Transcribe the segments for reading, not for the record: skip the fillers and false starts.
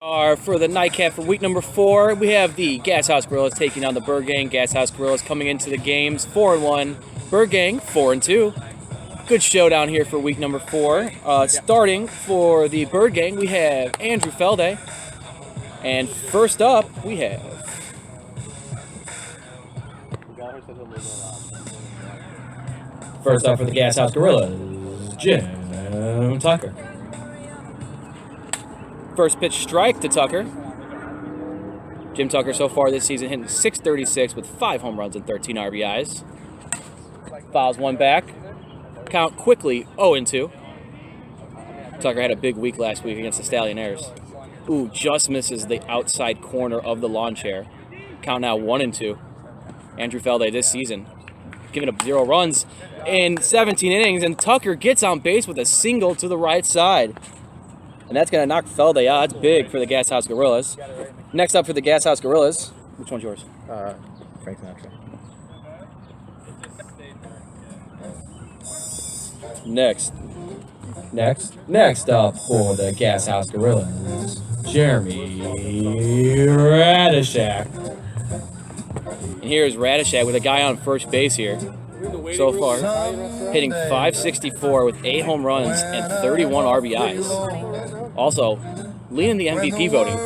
For the nightcap for week number 4, we have the Gashouse Gorillas taking on the Bird Gang. Gashouse Gorillas coming into the games 4-1. Bird Gang 4-2. Good showdown here for week number 4. Starting for the Bird Gang, we have Andrew Felde. And first up, we have for the Gashouse Gorillas, Jim Tucker. First pitch strike to Tucker. Jim Tucker so far this season hitting .636 with 5 home runs and 13 RBIs. Fouls one back. Count quickly 0-2. Tucker had a big week last week against the Stallionaires. Ooh, just misses the outside corner of the lawn chair. Count now 1-2. Andrew Felde this season giving up 0 runs in 17 innings, and Tucker gets on base with a single to the right side. And that's going to knock Felde out. That's big for the Gashouse Gorillas. Next up for the Gashouse Gorillas. Which one's yours? Frank Sinatra. Next up for the Gashouse Gorillas, Jeremy Radishak. And here's Radishak with a guy on first base here. So far, hitting .564 with 8 home runs and 31 RBIs. Also, leading the MVP voting.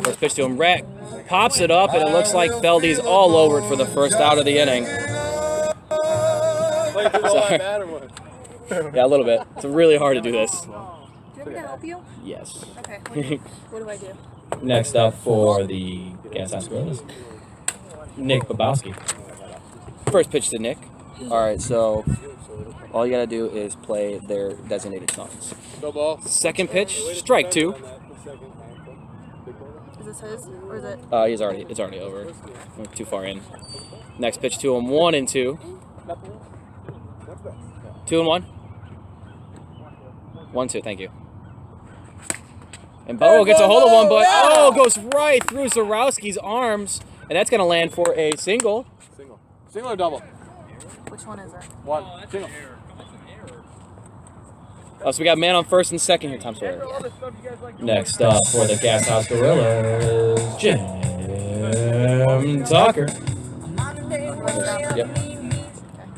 First pitch to him, Rat pops it up, and it looks like Felde's all over it for the first out of the inning. Sorry. Yeah, a little bit. It's really hard to do this. Do you want me to help you? Yes. Okay. What do I do? Next up for the Gashouse Gorillas, Nick Babowski. First pitch to Nick. All right, so all you gotta do is play their designated songs. Second pitch, strike 2. Is this his or is it? It's already over. We're too far in. Next pitch to him, 1-2. 2-1. 1-2. Thank you. And Bo gets a hold of one, but goes right through Zarowski's arms, and that's gonna land for a single. Single or double? Which one is it? One. Single. So we got man on first and second here, Tom Sawyer. Next up for the Gashouse Gorillas, Jim Tucker. Yep.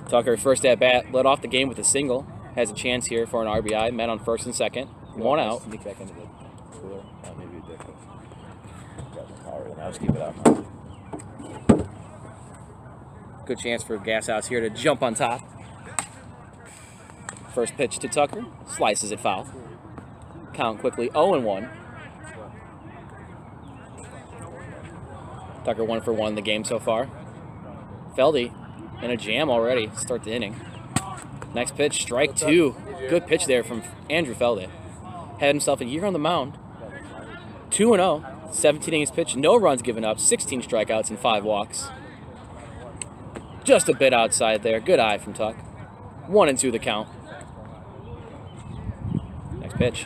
Tucker, first at bat, led off the game with a single. Has a chance here for an RBI. Man on first and second. 1 out. Sneak back into the cooler. Maybe a dick. Got some power in. I'll just keep it out. Good chance for Gashouse here to jump on top. First pitch to Tucker. Slices it foul. Count quickly 0-1. Tucker 1 for 1 in the game so far. Felde in a jam already to start the inning. Next pitch, strike 2. Good pitch there from Andrew Felde. Had himself a year on the mound. 2-0. 17 innings pitched, no runs given up, 16 strikeouts and 5 walks. Just a bit outside there. Good eye from Tuck. 1-2 the count. Next pitch.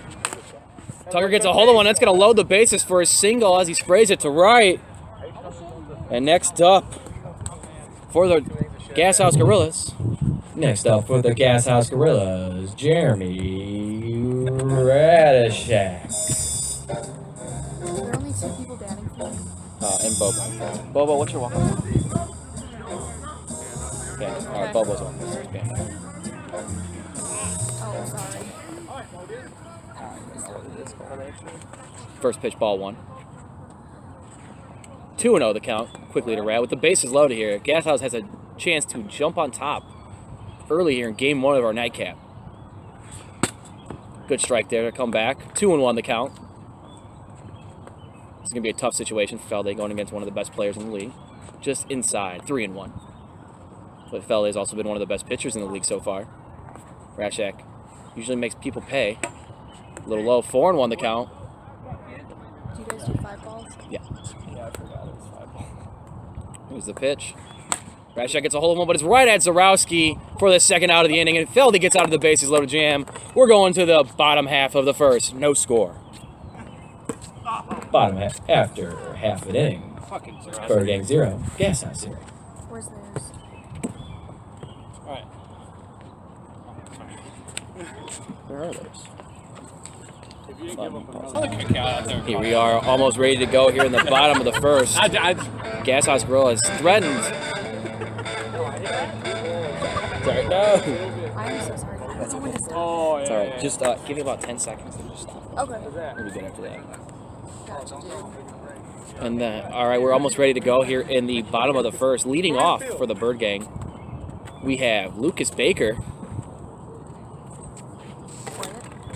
Tucker gets a hold of one. That's going to load the bases for a single as he sprays it to right. And next up for the Gashouse Gorillas. Jeremy Radishak. Are there only 2 people batting for me? And Bobo. Bobo, what's your walk-up? Okay. All right, Bobo's on. Oh, sorry. First pitch, ball 1. 2-0 the count. Quickly to Rad with the bases loaded here. Gashouse has a chance to jump on top early here in game 1 of our nightcap. Good strike there to come back. 2-1 the count. It's going to be a tough situation for Felde going against one of the best players in the league. Just inside. 3-1. But Felde has also been one of the best pitchers in the league so far. Radishak usually makes people pay. A little low. 4-1 the count. Do you guys do 5 balls? Yeah. Yeah, I forgot it was 5 ball. Here's the pitch. Radishak gets a hold of one, but it's right at Zarowski for the second out of the inning, and Felde gets out of the bases loaded jam. We're going to the bottom half of the first. No score. Bottom half after half an inning. Bird Gang 0, Gashouse 0. Where's theirs? Where are those? Here we are, almost ready to go here in the bottom of the first. Gashouse Gorillas threatened. Sorry, no. I'm so sorry. I told someone to stop. Oh, yeah. It's all right. Just give me about 10 seconds and just stop. Okay. We'll be good after that. Gotcha, dude. And all right, we're almost ready to go here in the bottom of the first. Leading off for the Bird Gang, we have Lucas Baker.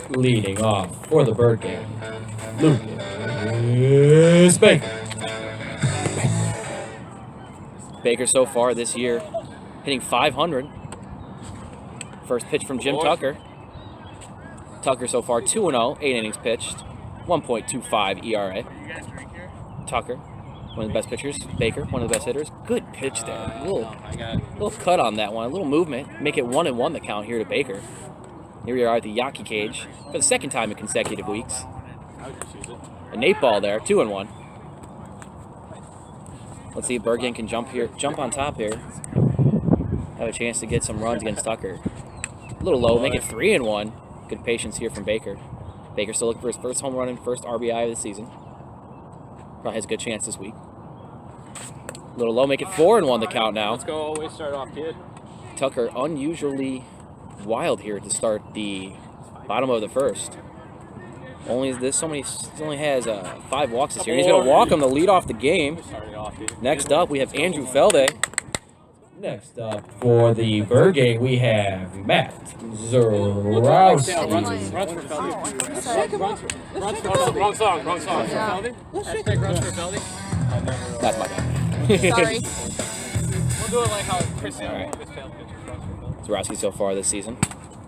Leading off for the Bird Gang, Lucas Baker. Baker so far this year hitting 500. First pitch from Jim Tucker. Tucker so far 2-0, 8 innings pitched, 1.25 ERA. Tucker, one of the best pitchers. Baker, one of the best hitters. Good pitch there. A little cut on that one, a little movement. Make it 1-1 the count here to Baker. Here we are at the Yaki cage for the second time in consecutive weeks. A Nate ball there, 2-1. Let's see if Bergen can jump on top here. Have a chance to get some runs against Tucker. A little low, make it 3-1. Good patience here from Baker. Baker still looking for his first home run and first RBI of the season. Probably has a good chance this week. A little low, make it 4-1 the count now. Let's go, always start off, kid. Tucker unusually wild here to start the bottom of the first. Only has 5 walks this year. He's going to walk him to lead off the game. Next up, we have Andrew Felde. Next up for the Bird Gang, we have Matt Zarowski. Wrong song. That's my bad. Sorry. We'll do it like how Chris All right. failed pitches. Zarowski so far this season.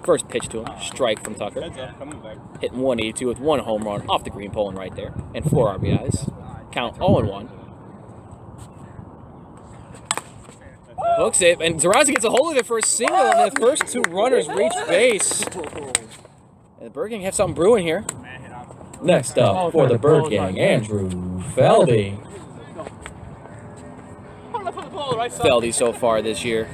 First pitch to him, strike from Tucker. Coming back. Hitting 182 with 1 home run off the green pole and right there, and 4 RBIs. Count 0-1. Hooks it, and Zarowski gets a hold of it for a single, and the first 2 runners reach base. And the Bird Gang have something brewing here. Next up for the Bird Gang, Andrew Felde. Felde so far this year,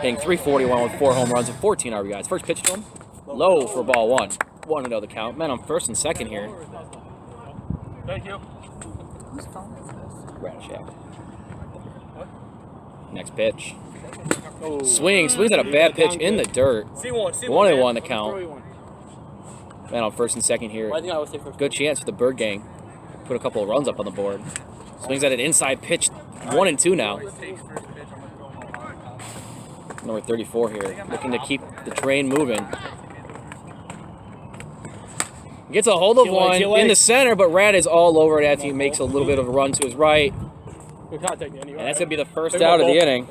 hitting 341 with 4 home runs and 14 RBIs. First pitch to him, low for ball 1. 1-0 the count. Men on first and second here. Thank you. Whose phone is this? Radishak. Next pitch. Swings at a bad pitch in the dirt. 1-1 the count. Man on first and second here. Good chance for the Bird Gang. Put a couple of runs up on the board. Swings at an inside pitch. 1-2 now. Number 34 here. Looking to keep the train moving. Gets a hold of one in the center, but Rad is all over it as he makes a little bit of a run to his right. And that's going to be the first out of the inning.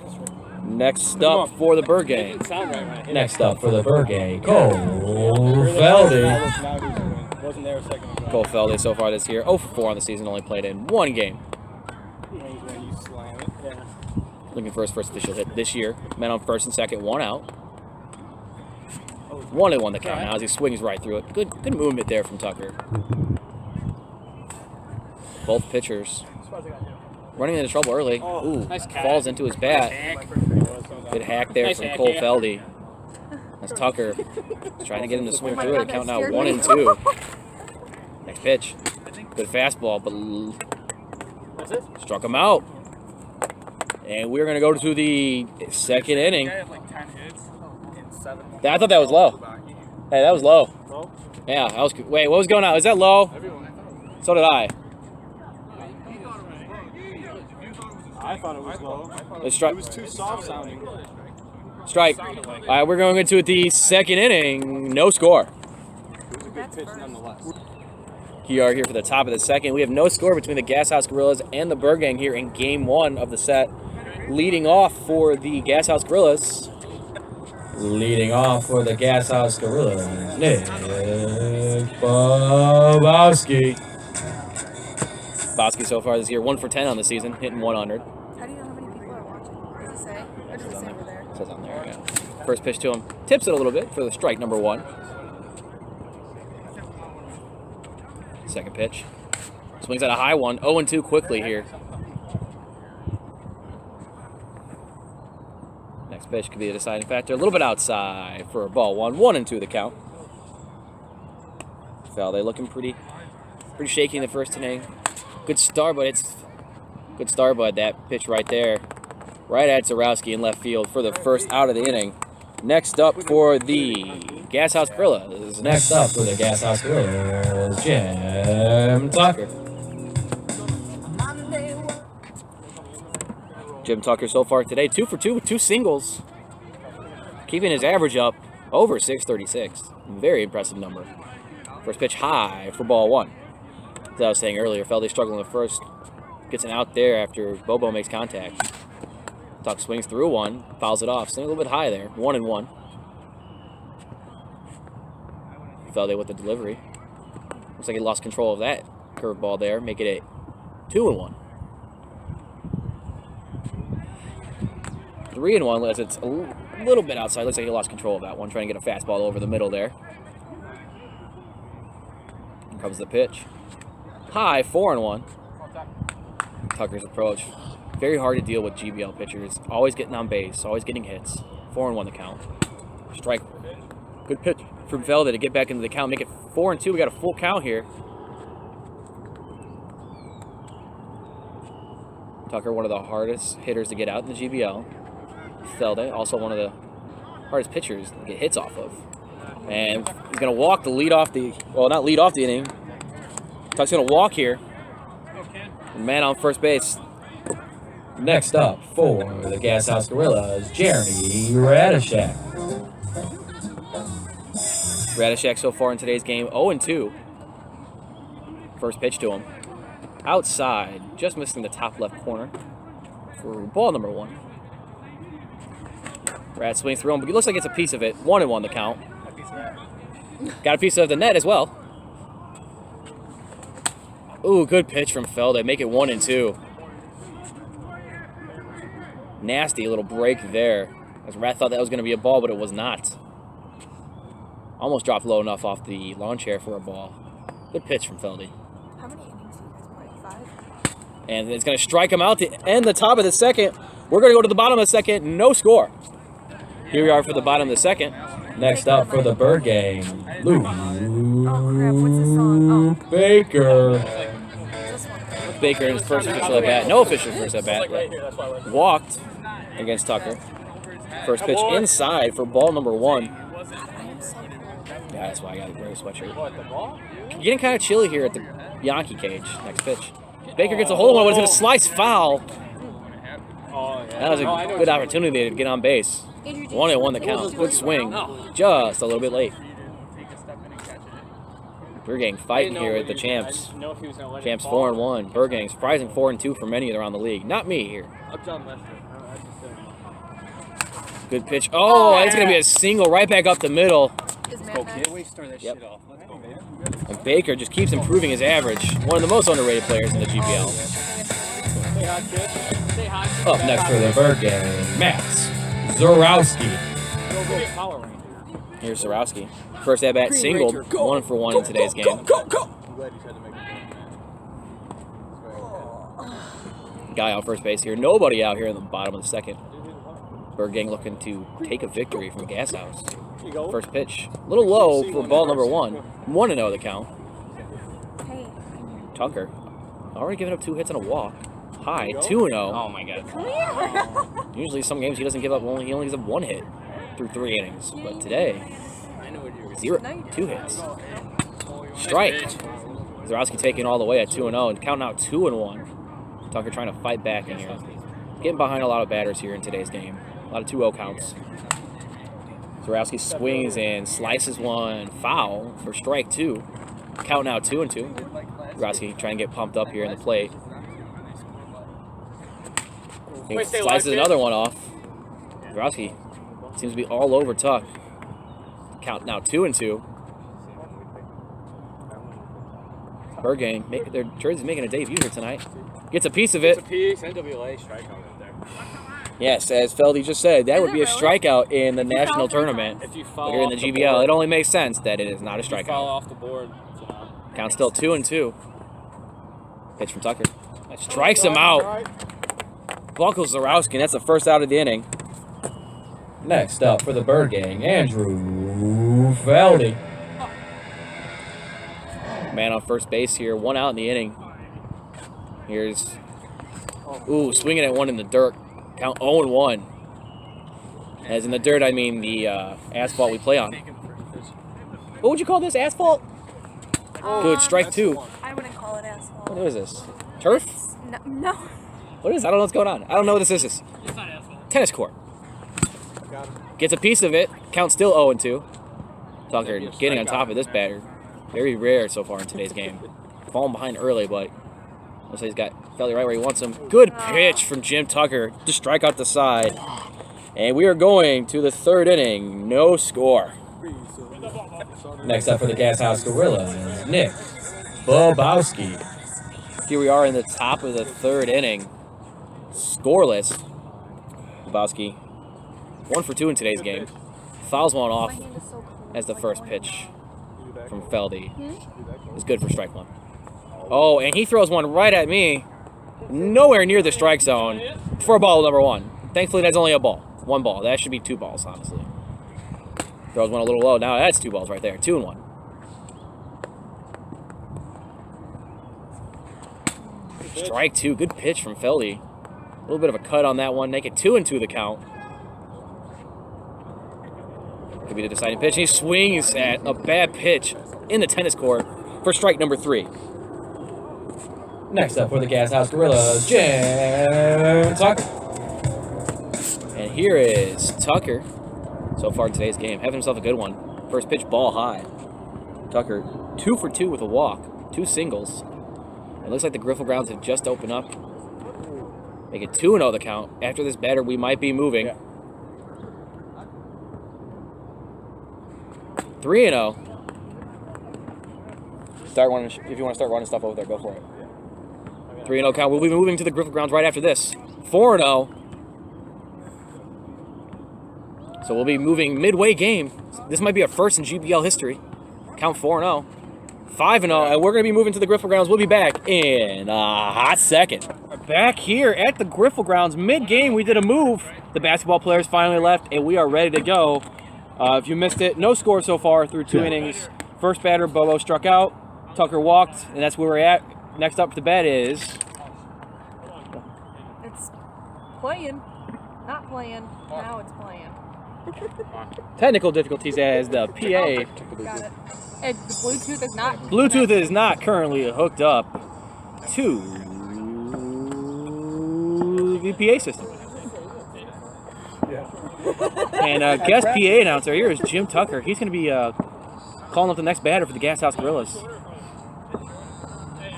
Next up for the Bird Gang. Next up for the Bird Gang, Cole Felde. Cole Felde so far this year, 0 for 4 on the season, only played in 1 game. Looking for his first official hit this year. Men on first and second, 1 out. 1-1 the count now as he swings right through it. Good movement there from Tucker. Both pitchers running into trouble early. Ooh, falls into his bat. Good hack there from Cole Felde. That's Tucker trying to get him to swing through it. Count now 1-2. Next pitch. Good fastball, but struck him out. And we're going to go to the second inning. I thought that was low. Hey, that was low. Yeah, that was good. Wait, what was going on? Is that low? So did I. I thought it was low. It was too soft sounding. Strike. All right, we're going into the second inning. No score. It was a good pitch nonetheless. Here for the top of the second. We have no score between the Gashouse Gorillas and the Bird Gang here in Game 1 of the set. Leading off for the Gashouse Gorillas. Leading off for the Gashouse Gorillas, Nick Bobowski. Bobowski so far this year, 1 for 10 on the season, hitting 100. How do you know how many people are watching? Does it say? Or does it say over there? It says on there, yeah. First pitch to him, tips it a little bit for the strike number 1. Second pitch. Swings at a high one, 0-2 quickly here. Next pitch could be a deciding factor. A little bit outside for a ball 1. 1-2 the count. Feldy looking pretty shaky in the first inning. Good start, but that pitch right there. Right at Zarowski in left field for the first out of the inning. Next up for the Gashouse Gorillas. Next up for the Gashouse Gorillas, Jim Tucker. Jim Tucker so far today, 2 for 2 with 2 singles. Keeping his average up over 636. Very impressive number. First pitch high for ball 1. As I was saying earlier, Feldy struggling at first. Gets an out there after Bobo makes contact. Tuck swings through one, fouls it off. Swing a little bit high there. 1-1. Feldy with the delivery. Looks like he lost control of that curveball there. Make it a 2-1. 3-1 as it's a little bit outside. Looks like he lost control of that one. Trying to get a fastball over the middle there. Here comes the pitch. High, 4-1. Tucker's approach. Very hard to deal with GBL pitchers. Always getting on base, always getting hits. 4-1 the count. Strike. Good pitch from Feldy to get back into the count. Make it 4-2. We got a full count here. Tucker, one of the hardest hitters to get out in the GBL. Feldy, also one of the hardest pitchers to get hits off of. And he's going to walk to lead off the, well, not lead off the inning. Tuck's going to walk here. Man on first base. Next up for the Gashouse Gorillas, Jeremy Radishak. Radishak so far in today's game, 0-2. First pitch to him. Outside, just missing the top left corner for ball number 1. Rad swings through him, but he looks like it's a piece of it. 1-1 the count. Got a piece of the net as well. Ooh, good pitch from Feldy. Make it 1-2. Nasty little break there. As Rat thought that was going to be a ball, but it was not. Almost dropped low enough off the lawn chair for a ball. Good pitch from Feldy. How many innings do you guys play? 5? And it's going to strike him out to end the top of the second. We're going to go to the bottom of the second. No score. Here we are for the bottom of the second. Next up for the Bird Gang, Lou crap, what's the song? Oh. Baker. Baker in his first official at bat. No official first at bat. Walked against Tucker. First pitch inside for ball number 1. Yeah, that's why I got to wear a sweatshirt. Getting kind of chilly here at the Yankee cage. Next pitch. Baker gets a hold of one, but it's going to slice foul. That was a good opportunity to get on base. 1-1 the count. Good swing. Just a little bit late. Bird Gang fighting here at the Champs. Champs 4-1. Bird Gang surprising 4-2 for many around the league. Not me here. Good pitch. Oh, it's going to be a single right back up the middle. Yep. And Baker just keeps improving his average. One of the most underrated players in the GBL. Up next for the Bird Gang, Max Zarowski. Here's Zarowski. First at bat singled, 1-for-1 in today's game. Guy on first base here. Nobody out here in the bottom of the second. Bird Gang looking to take a victory from Gashouse. First pitch, a little low for ball number 1. 1-0 the count. Hey. Tucker already given up 2 hits and a walk. High, 2-0. Oh my god. Usually some games he doesn't give up, he only gives up 1 hit through 3 innings. But today, 2 hits. Strike. Zarowski taking all the way at 2-0 and counting out 2-1. Tucker trying to fight back in here. Getting behind a lot of batters here in today's game. A lot of 2-0 counts. Zarowski swings and slices one foul for strike 2. Counting out 2-2. Zarowski trying to get pumped up here in the plate. He slices another one off. Zarowski seems to be all over Tuck. Count now 2-2. Bird Gang, their jerseys making a debut here tonight. Gets a piece of it. It's a piece. NWA strikeout right there. Yes, as Feldy just said, that would be a strikeout in the national tournament. If you fall here in the GBL, it only makes sense that it is not a If you fall strikeout. off the board. Count still 2-2. Pitch from Tucker. That strikes him out. Buckles Zarowski, that's the first out of the inning. Next up for the Bird Gang, Andrew Feldy. Man on first base here. 1 out in the inning. Here's, swinging at one in the dirt. Count 0-1. As in the dirt, I mean the asphalt we play on. What would you call this? Asphalt? Good, strike 2. I wouldn't call it asphalt. What is this? Turf? No. What is this? I don't know what's going on. I don't know what this is. It's not asphalt. Tennis court. Gets a piece of it. Count still 0-2. Tucker getting on top of this batter. Very rare so far in today's game. Falling behind early, but looks like he's got Feldy right where he wants him. Good pitch from Jim Tucker. Just strike out the side. And we are going to the 3rd inning. No score. Next up for the Gashouse Gorillas, Nick Bobowski. Here we are in the top of the 3rd inning. Scoreless. Bobowski, 1 for 2 in today's game. Fouls one off as the first pitch from Feldy. It's good for strike 1. Oh, and he throws one right at me. Nowhere near the strike zone for ball number 1. Thankfully, that's only a ball. 1 ball. That should be 2 balls, honestly. Throws one a little low. Now that's 2 balls right there. 2-1. Strike 2. Good pitch from Feldy. A little bit of a cut on that one. Make it 2-2 the count. Could be the deciding pitch. He swings at a bad pitch in the tennis court for strike number 3. Next up for the Gashouse Gorillas, Jim Tucker. And here is Tucker. So far in today's game, having himself a good one. First pitch, ball high. Tucker, 2 for 2 with a walk, 2 singles. It looks like the Griffle grounds have just opened up. Make it 2-0 the count. After this batter, we might be moving. 3-0. Start running. If you want to start running stuff over there, go for it. 3-0 count. We'll be moving to the Griffle grounds right after this. 4-0. So we'll be moving midway game. This might be a first in GBL history. Count 4-0. 5-0, and we're going to be moving to the Griffle grounds. We'll be back in a hot second. Back here at the Griffle grounds, mid-game, we did a move. The basketball players finally left, and we are ready to go. If you missed it, no score so far through 2 innings. First batter, Bobo struck out. Tucker walked, and that's where we're at. Next up for the bat is... It's playing. Not playing. Now it's playing. Technical difficulties as the PA. Got it. And the Bluetooth is not. Bluetooth is not currently hooked up to the PA system. And guest PA announcer here is Jim Tucker. He's going to be calling up the next batter for the Gashouse Gorillas.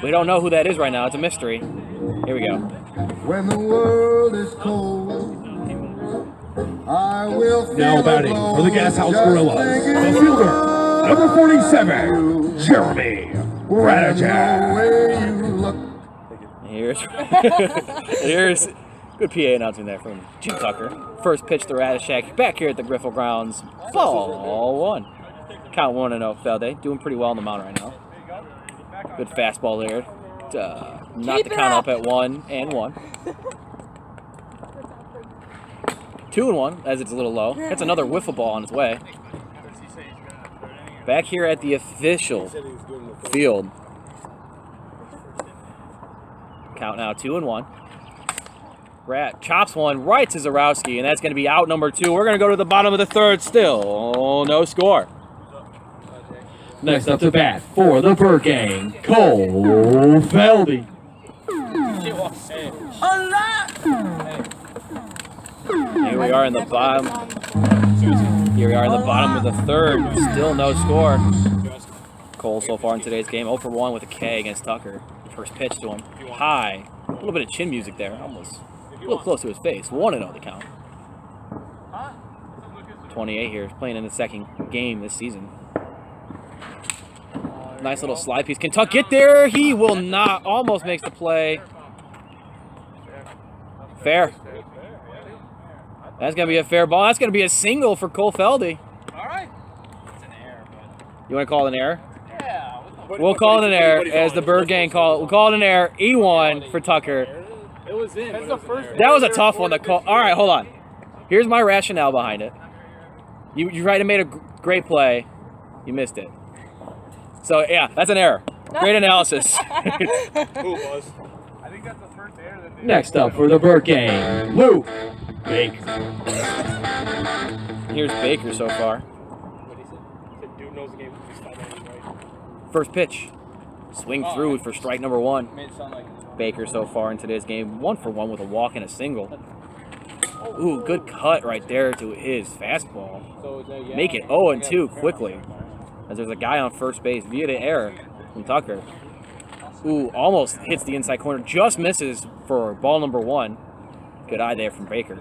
We don't know who that is right now. It's a mystery. Here we go. When the world is cold, I will Now batting for the Gashouse Gorillas, the fielder, number 47, Jeremy Radajak. Here's good PA announcement there from Jim Tucker. First pitch to Radajak back here at the Griffle grounds. Ball 1. Count 1-0 Feldy. Doing pretty well on the mound right now. Good fastball there. Knock the count up at 1-1. 2-1 as it's a little low. That's another wiffle ball on its way. Back here at the official field. Count now 2-1. Rat chops one right to Zarowski, and that's going to be out number 2. We're going to go to the bottom of the 3rd still. No score. Next up to bat for the Bird Gang, Cole Feldy. Here we are in the bottom. Here we are in the bottom of the 3rd. Still no score. Cole so far in today's game 0 for 1 with a K against Tucker. First pitch to him. High. A little bit of chin music there. Almost a little close to his face. 1-0 the count. 28 here. Playing in the 2nd game this season. Nice little slide piece. Can Tuck get there? He will not. Almost makes the play. Fair. That's going to be a fair ball. That's going to be a single for Cole Feldy. All right. It's an error, but... You want to call it an error? Yeah. We'll call it an error as the Bird Gang call it. We'll call it an error. E1 for Tucker. It was in. That's the first. That was a tough one to call. All right, hold on. Here's my rationale behind it. You tried to make a great play. You missed it. So, yeah, that's an error. Great analysis. Who was? I think that's the first air that they Next up for the Bird Gang, Luke Baker. Here's Baker so far. What he said? He said, dude knows the game. He's not right. First pitch. Swing through for strike number 1. Made it sound like Baker so far in today's game, 1 for 1 with a walk and a single. Ooh, good cut right there to his fastball. so. Make it 0-2 quickly. As there's a guy on first base via the error from Tucker. Ooh, almost hits the inside corner, just misses for ball number 1. Good eye there from Baker.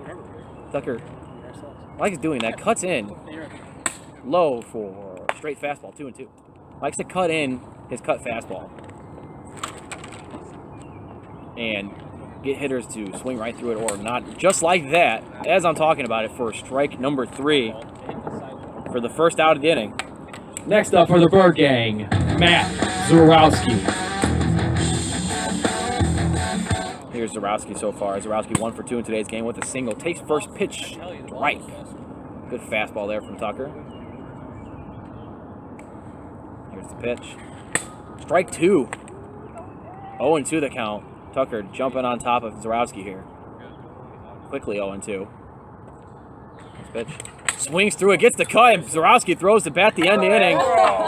Tucker likes doing that, cuts in low for straight fastball, 2-2. Likes to cut in his cut fastball and get hitters to swing right through it or not. Just like that, as I'm talking about it, for strike number 3 for the first out of the inning. Next up for the Bird Gang, Matt Zorowski. Here's Zorowski so far. Zorowski 1 for 2 in today's game with a single. Takes first pitch right. Good fastball there from Tucker. Here's the pitch. Strike 2. 0-2 the count. Tucker jumping on top of Zorowski here. Quickly 0-2. Next pitch. Swings through it, gets the cut, and Zorowski throws the bat at the end of the inning.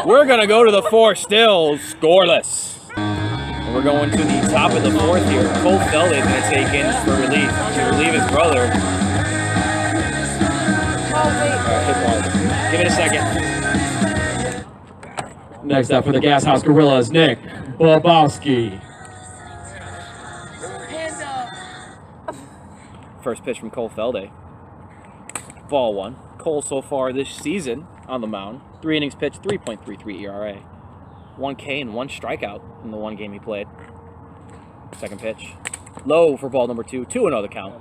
We're going to go to the 4th, still scoreless. And we're going to the top of the 4th here. Cole Felde is going to take in for relief to relieve his brother. Give it a second. Next up for the Gashouse Gorillas, Nick Bobowski. First pitch from Cole Felde. Ball 1. Cole so far this season on the mound. 3 innings pitched, 3.33 ERA. 1 K and 1 strikeout in the 1 game he played. Second pitch. Low for ball number 2. 2-0 the count.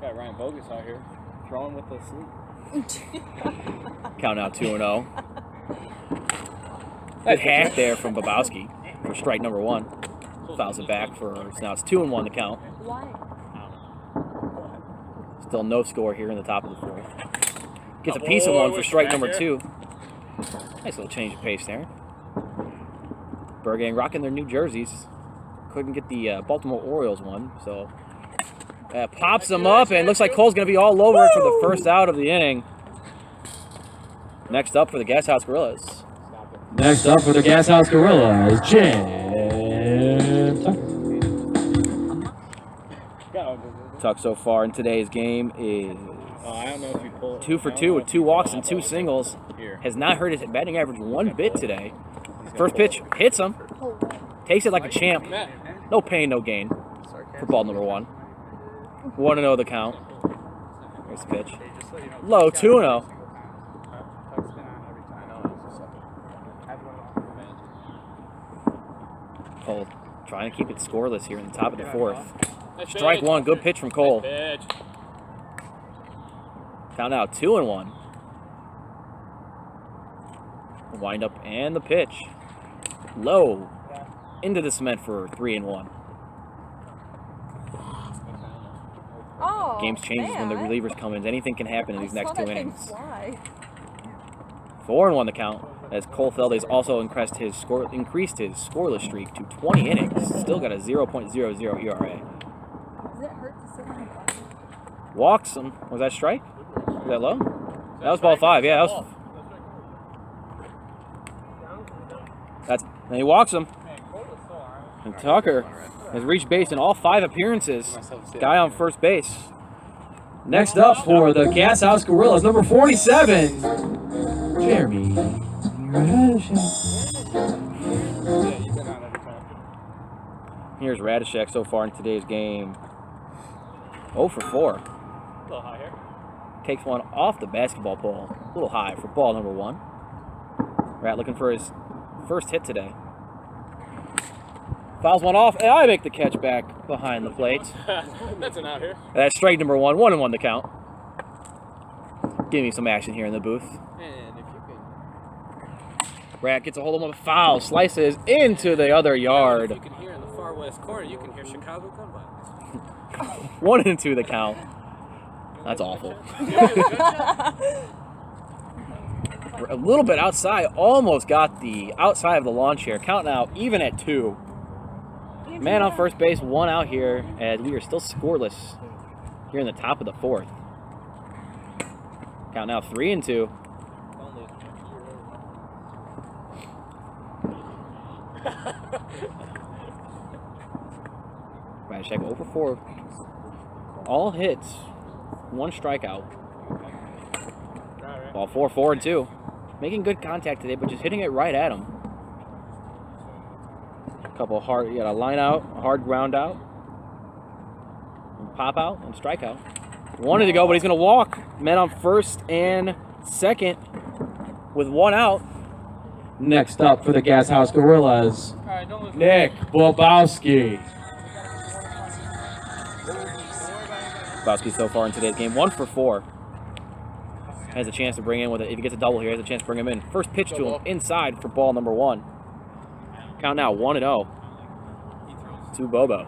got Ryan Bogus out here throwing with the sleep. Count out 2-0. Good hack there from Bobowski for strike number 1. Fouls it back for, so now it's 2-1 the count. Why? Still no score here in the top of the 4th. Gets a piece of 1 for strike number 2. Nice little change of pace there. Bird Gang rocking their new jerseys. Couldn't get the Baltimore Orioles one, so pops them up, and looks like Cole's going to be all over it for the first out of the inning. Next up for the Gashouse Gorillas. Next up for the Gashouse Gorillas, Jim Tucker. Tuck so far in today's game is I don't know if you pull 2 for 2 with 2 walks and 2 singles. Has not hurt his batting average one bit today. First pitch hits him. Takes it like a champ. No pain, no gain for ball number 1. 1-0 the count. Here's the pitch. Low, 2-0. Cole trying to keep it scoreless here in the top of the 4th. Strike 1, good pitch from Cole. Count out 2-1. Wind up and the pitch. Low. Into the cement for 3-1. Oh, Games changes when the man. relievers come in. Anything can happen in these next 2 innings. Fly. 4-1 the count, as Cole Feldes also increased his scoreless streak to 20 innings. Still got a 0.00 ERA. Does it hurt to sit on the body? Walks him. Was that strike? Was that low? That was ball 5. Yeah, that was. And he walks him. And Tucker has reached base in all 5 appearances. Guy on first base. Next up for the Gashouse Gorillas, number 47, Jeremy. Here's Radishek so far in today's game. 0 for 4. A little high here. Takes one off the basketball pole. A little high for ball number 1. Rat looking for his first hit today. Fouls one off, and I make the catch back behind the plate. That's an out here. That's strike number 1. 1-1 the count. Give me some action here in the booth. And if you can, Rat gets a hold of him, foul, slices into the other yard. if you can hear in the far west corner, you can hear Chicago gun violence. 1-2 the count. That's awful. a little bit outside. Almost got the outside of the lawn chair. Count now even at 2. Man on first base, 1 out here, as we are still scoreless here in the top of the 4th. Count now 3 and 2. Radishek 0 for 4. All hits, 1 strikeout. Ball 4, 4 and 2. Making good contact today, but just hitting it right at him. Couple hard, you got a line out, a hard ground out, and pop out, and strike out. Wanted to go, but he's going to walk. Men on first and second with 1 out. Next up for the Gashouse Gorillas, Nick Bobowski. Bobowski so far in today's game, 1 for 4. Has a chance to bring in with it. If he gets a double here, has a chance to bring him in. First pitch to him inside for ball number 1. Count now 1 and 0 to Bobo.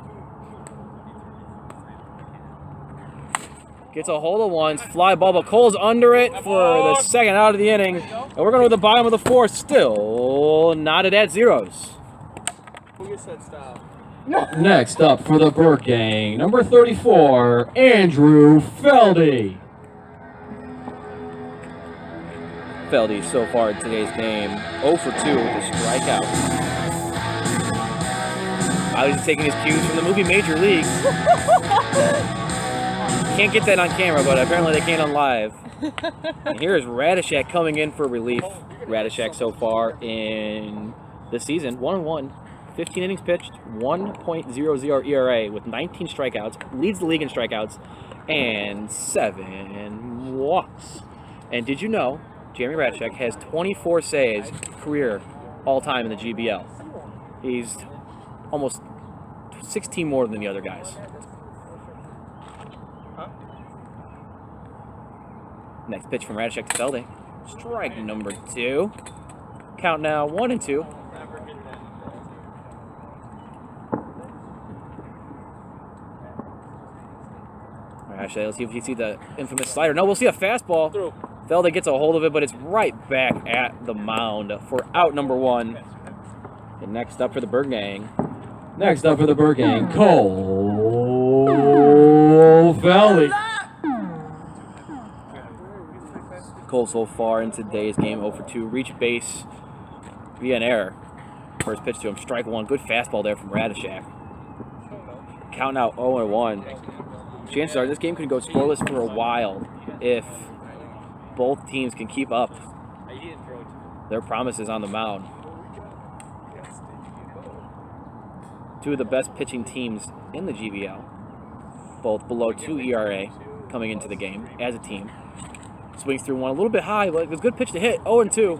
Gets a hold of one, fly ball, but Cole's under it for the second out of the inning. And we're going to the bottom of the 4th, still knotted at 0s. Next up for the Burke Gang, number 34, Andrew Feldy. Feldy so far in today's game, 0 for 2 with a strikeout. He's taking his cues from the movie Major League. Can't get that on camera, but apparently they can on live. And here is Radishek coming in for relief. Radishek so far in the season, 1-1, 15 innings pitched, 1.00 ERA with 19 strikeouts, leads the league in strikeouts, and 7 walks. And did you know Jeremy Radishek has 24 saves career all-time in the GBL? He's almost 16 more than the other guys. Next pitch from Radishek to Feldy. Strike number 2. Count now 1 and 2. Actually, let's see if you see the infamous slider. No, we'll see a fastball. Feldy gets a hold of it, but it's right back at the mound for out number 1. And next up for the Bird Gang. Next up for the Burke Gang, Cole Feldy. Cole so far in today's game, 0 for 2. Reach base via an error. First pitch to him, strike 1. Good fastball there from Radishek. Count now 0 and 1. Chances are this game could go scoreless for a while if both teams can keep up their promises on the mound. Two of the best pitching teams in the GBL, both below 2 ERA coming into the game as a team. Swings through one a little bit high, but it was a good pitch to hit, 0 and 2.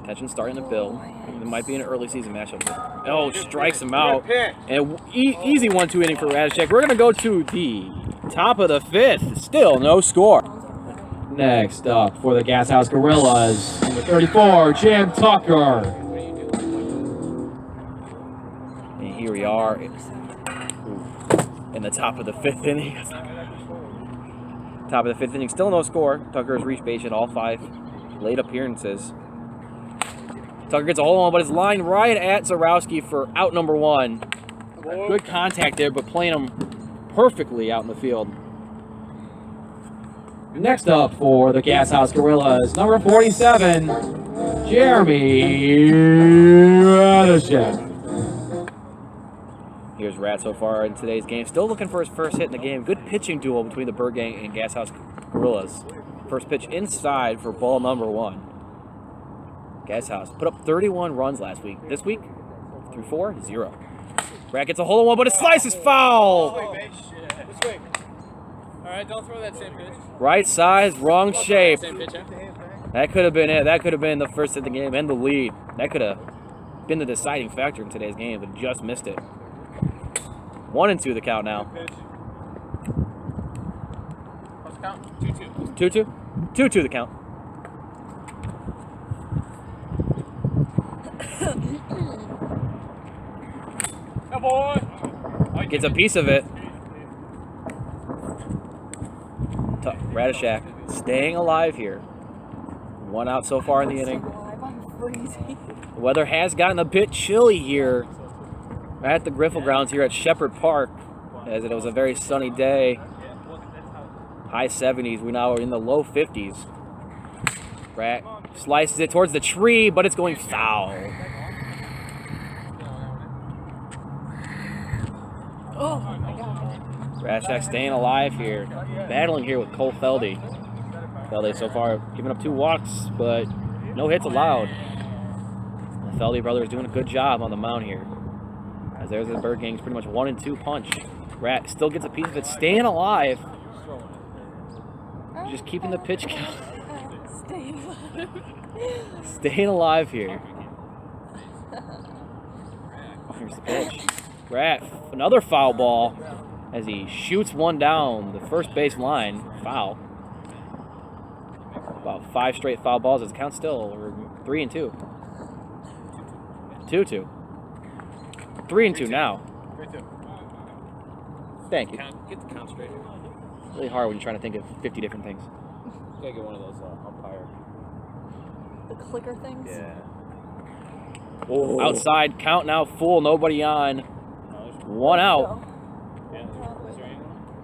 Catching starting to build. It might be an early season matchup. Oh, strikes him out. And easy 1-2 inning for Radishek. We're going to go to the top of the 5th. Still no score. Next up for the Gashouse Gorillas, number 34, Jim Tucker. And here we are in the top of the 5th inning. Top of the 5th inning, still no score. Tucker has reached base in all 5 late appearances. Tucker gets a hold on, but it's lined right at Zarowski for out number 1. Good contact there, but playing him perfectly out in the field. Next up for the Gashouse Gorillas, number 47, Jeremy Radishek. Here's Rad so far in today's game. Still looking for his first hit in the game. Good pitching duel between the Bird Gang and Gashouse Gorillas. First pitch inside for ball number 1. Gashouse put up 31 runs last week. This week, through 4, 0. Rad gets a hold of one, but his slice is foul. All right, don't throw that same pitch. Right size, wrong shape. Same pitch, huh? That could have been it. That could have been the first hit of the game and the lead. That could have been the deciding factor in today's game, but just missed it. 1 and 2 the count now. What's the count? 2-2. 2-2? 2-2 the count. Hey, boy. Gets a piece of it. Radishak staying alive here. 1 out so far in the inning. The weather has gotten a bit chilly here at the Griffle grounds here at Shepherd Park, as it was a very sunny day. High 70s. We now are in the low 50s. Rat slices it towards the tree, but it's going foul. Oh my god. Radishak staying alive here. Battling here with Cole Feldy. Feldy so far giving up 2 walks, but no hits allowed. The Feldy brothers doing a good job on the mound here. As there's the Bird Gang's pretty much 1 and 2 punch. Rat still gets a piece of it, staying alive. Just keeping the pitch count. Staying alive. Staying alive here. Here's the pitch. Rat, another foul ball as he shoots one down the first base line. Foul. About 5 straight foul balls. It's count still. We're 3 and 2. 2-2. 3 and 2 now. Thank you. Get the count straight. It's really hard when you're trying to think of 50 different things. Gotta get one of those umpire. The clicker things? Yeah. Oh. Outside, count now full, nobody on. 1 out.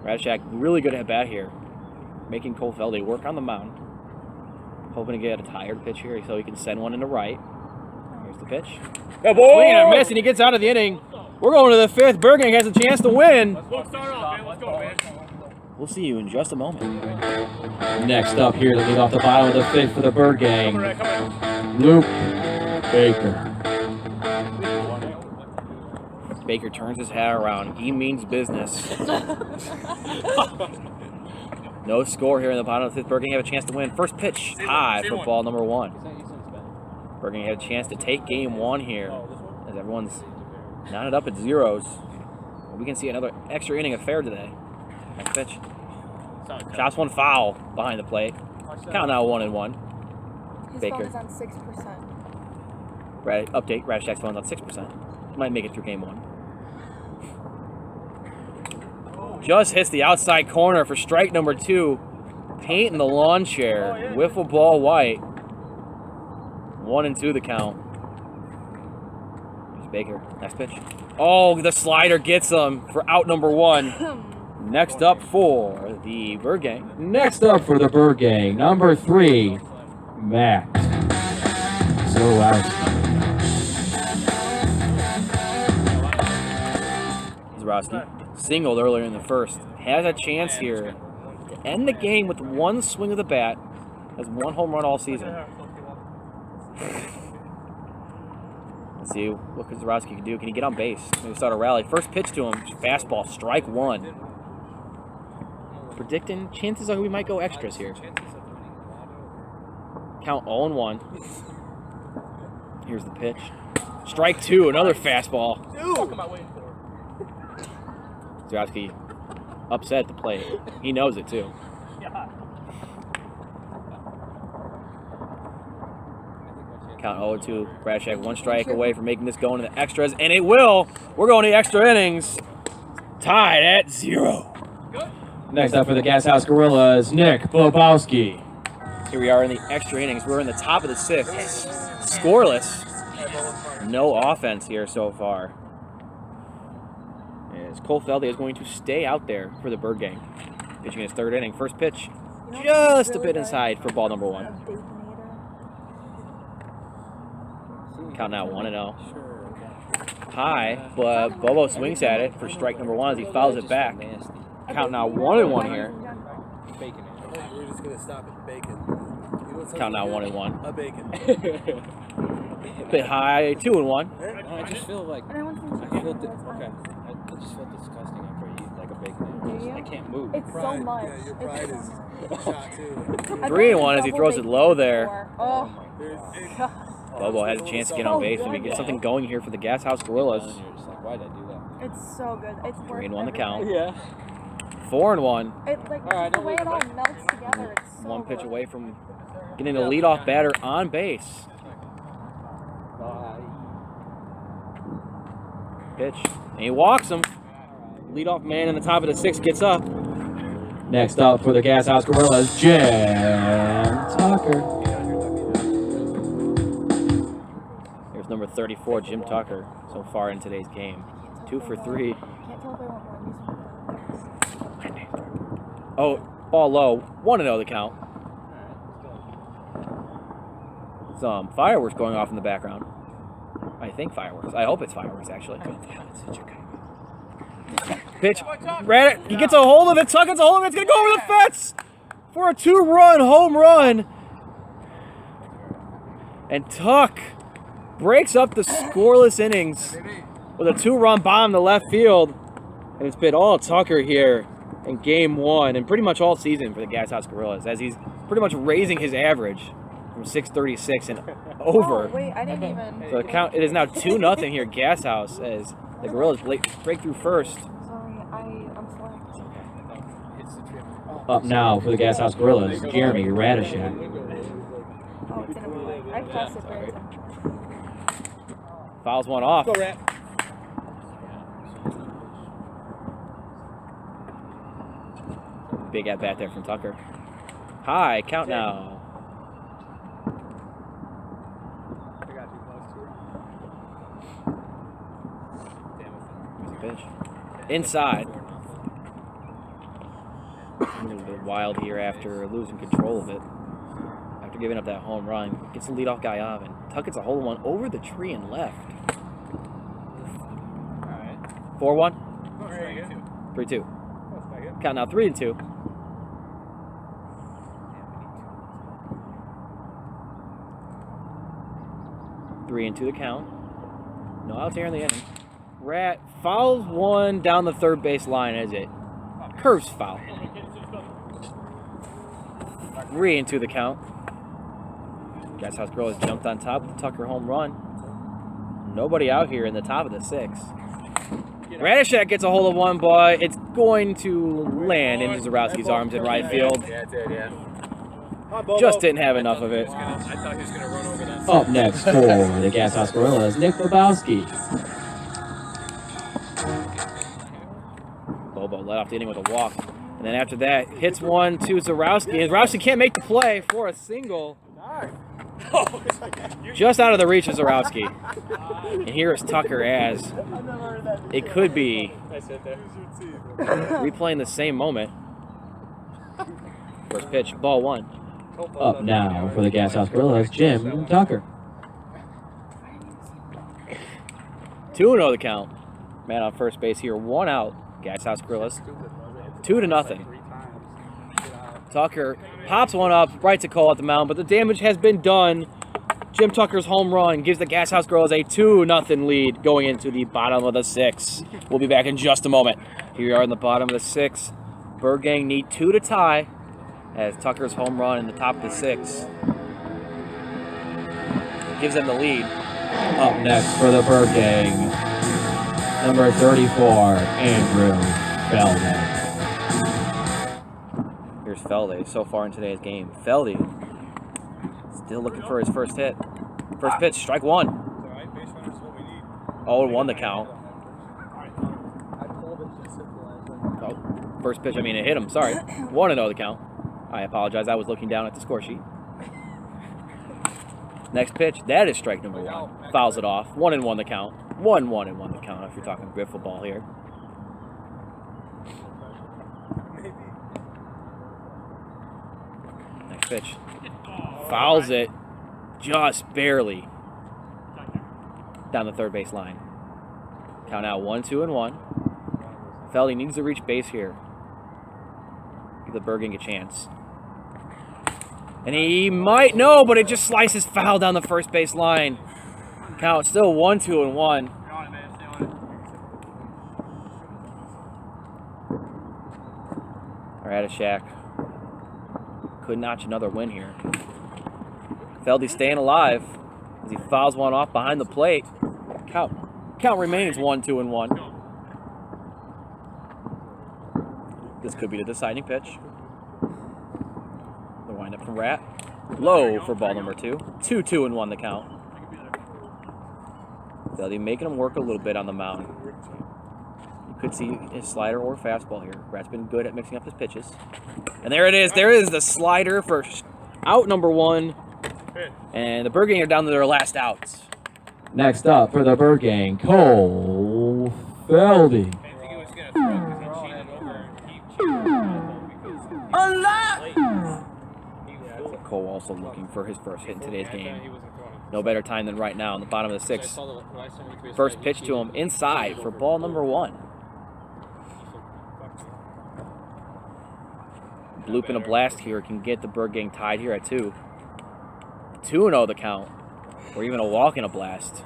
Radishak really good at bat here. Making Cole Feldy work on the mound. Hoping to get a tired pitch here so he can send one into right. Here's the pitch. Swing and a miss, and he gets out of the inning. We're going to the 5th. Bird Gang has a chance to win. We'll see you in just a moment. Next up here, leading off the bottom of the 5th for the Bird Gang, Luke Baker. Baker turns his hat around. He means business. No score here in the bottom of the 5th. Bird Gang have a chance to win. First pitch high for ball number 1. Bird Gang had a chance to take game 1 here, as everyone's knotted up at zeros. We can see another extra inning affair today. Next pitch. Shots one foul behind the plate. Count now 1-1. His Baker. phone is on 6%. Update, Radishak's phone's on 6%. Might make it through game 1. Just hits the outside corner for strike number 2. Paint in the lawn chair. Wiffle ball white. 1-2 the count. Here's Baker. Next pitch. Oh, the slider gets him for out number 1. Next up for the Bird Gang. Next up for the Bird Gang, number 3, Matt Zorowski. Zorowski singled earlier in the first. Has a chance here to end the game with 1 swing of the bat. Has 1 home run all season. Let's see what Zorowski can do. Can he get on base? Maybe start a rally. First pitch to him. Fastball, strike 1. Predicting chances are we might go extras here. Count 0-1. Here's the pitch. Strike 2, another fastball. Zorowski upset at the plate. He knows it too. Count 0-2. Radishak 1 strike away from making this go into the extras, and it will. We're going to extra innings. Tied at 0. Next up for the Gashouse Gorillas, Nick Bobowski. Here we are in the extra innings. We're in the top of the 6th. Scoreless. No offense here so far. As Cole Feldy is going to stay out there for the Bird Gang. Pitching his 3rd inning. First pitch, just a bit inside for ball number 1. Count now 1-0. High, but Bobo swings at it for strike number 1 as he fouls it back. Count now 1-1 here. We're just gonna stop at bacon. Count now 1-1. A bacon. Bit high, 2-1. I just feel like I just feel disgusting after I eat like a bacon. I can't move. It's so much. Yeah, your pride is shot too. 3-1 as he throws it low there. Oh, Bobo has a chance to get on base and we get something going here for the Gashouse Gorillas. You're just like, why'd I do that? it's so good. It's worth 3-1 the count. Yeah. 4-1. It like Alright, the way it all melts together. It's so 1 pitch good. away from getting the leadoff batter on base. Pitch. And he walks him. Leadoff man in the top of the 6 gets up. Next up for the Gashouse Gorillas, Jim Tucker. Here's number 34, Jim Tucker, so far in today's game. 2 for 3. Can't tell if I want more. Oh, ball low. 1-0 the count. Some fireworks going off in the background. I think fireworks. I hope it's fireworks, actually. Pitch. He gets a hold of it. Tuck gets a hold of it. It's going to go over the fence for a 2-run home run. And Tuck breaks up the scoreless innings with a 2-run bomb to left field. And it's been all Tucker here in game 1 and pretty much all season for the Gashouse Gorillas, as he's pretty much raising his average from 636 and over. Oh, wait, I didn't even. So the count, it is now 2-0 here, Gashouse, as the Gorillas break through first. Sorry, I'm sorry. Up now for the Gashouse Gorillas, Jeremy Radishak. Oh, it's in a way. I pressed it, but it's in. Fouls one off. Big at bat there from Tucker. High, count now. Pitch. Inside. A little bit wild here after losing control of it. After giving up that home run. Gets the leadoff guy off, and Tuck gets a hold of one over the tree and left. 4-1. 3-2. Count now 3-2. Three and 2 the count. No outs here in the inning. Rat fouls one down the third base line as it curves foul. 3 and 2 the count. Gashouse Gorillas jumped on top of the Tucker home run. Nobody out here in the top of the 6. Radishak gets a hold of one, but it's going to land into Zarowski's arms in right field. Yeah, it did, yeah. Just didn't have enough of it. I thought he was going to run over that. Up next for the Gashouse Gorillas, Nick Lebowski. Bobo let off the inning with a walk. And then after that, hits one to Zarowski. And Zarowski can't make the play for a single. Just out of the reach of Zarowski. And here is Tucker as it could be replaying the same moment. First pitch, ball 1. Up now for the Gashouse Gorillas, Jim Tucker. 2-0 the count. Man on first base here, 1 out. Gashouse Gorillas. 2-0. Tucker pops one up, right to call at the mound, but the damage has been done. Jim Tucker's home run gives the Gashouse Gorillas a 2-0 lead going into the bottom of the 6. We'll be back in just a moment. Here we are in the bottom of the 6. Bird Gang need 2 to tie as Tucker's home run in the top of the 6 gives them the lead. Up next for the Bird Gang, number 34, Andrew Felday. Here's Felday so far in today's game. Felday still looking for his first hit. First pitch, strike 1. 0-1 the count. Oh, first pitch, I mean it hit him, sorry. 1-0 the count. I apologize, I was looking down at the score sheet. Next pitch, that is strike number 1. Fouls it off. 1-1 the count. 1-1 the count if you're talking Griffleball here. Next pitch. Fouls it just barely down the third base line. Count out 1-2-1. Feldy needs to reach base here. Give the Bird Gang a chance. And he might, no, but it just slices foul down the first base line. Count still 1-2-1. Radishak could notch another win here. Feldy staying alive as he fouls one off behind the plate. Count remains 1-2-1. This could be the deciding pitch. The windup from Rat. Low for ball number 2. 2-2-1 the count. Feldy making him work a little bit on the mound. You Could see his slider or fastball here. Rat's been good at mixing up his pitches. And there it is. There is the slider for out number 1. And the Bird Gang are down to their last outs. Next up for the Bird Gang, Cole Feldy. Cole also looking for his first hit in today's game. No better time than right now in the bottom of the 6th. First pitch to him inside for ball number 1. Bloop and a blast here can get the Bird Gang tied here at 2. 2-0 the count. Or even a walk and a blast.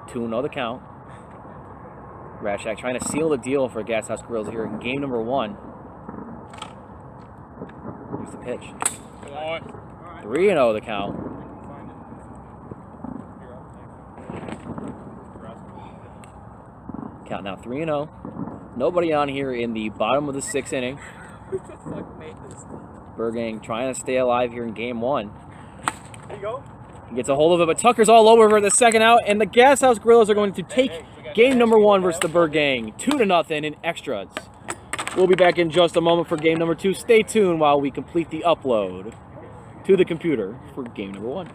2-0 the count. Rat Shack trying to seal the deal for Gashouse Gorillas here in game number 1. Here's the pitch. 3-0 the count. Count now 3-0. Nobody on here in the bottom of the 6th inning. Bird Gang trying to stay alive here in game 1. There you go. He gets a hold of it, but Tucker's all over for the second out, and the Gashouse Gorillas are going to take game number 1 versus the Bird Gang, 2-0 in extras. We'll be back in just a moment for game number 2. Stay tuned while we complete the upload to the computer for game number 1.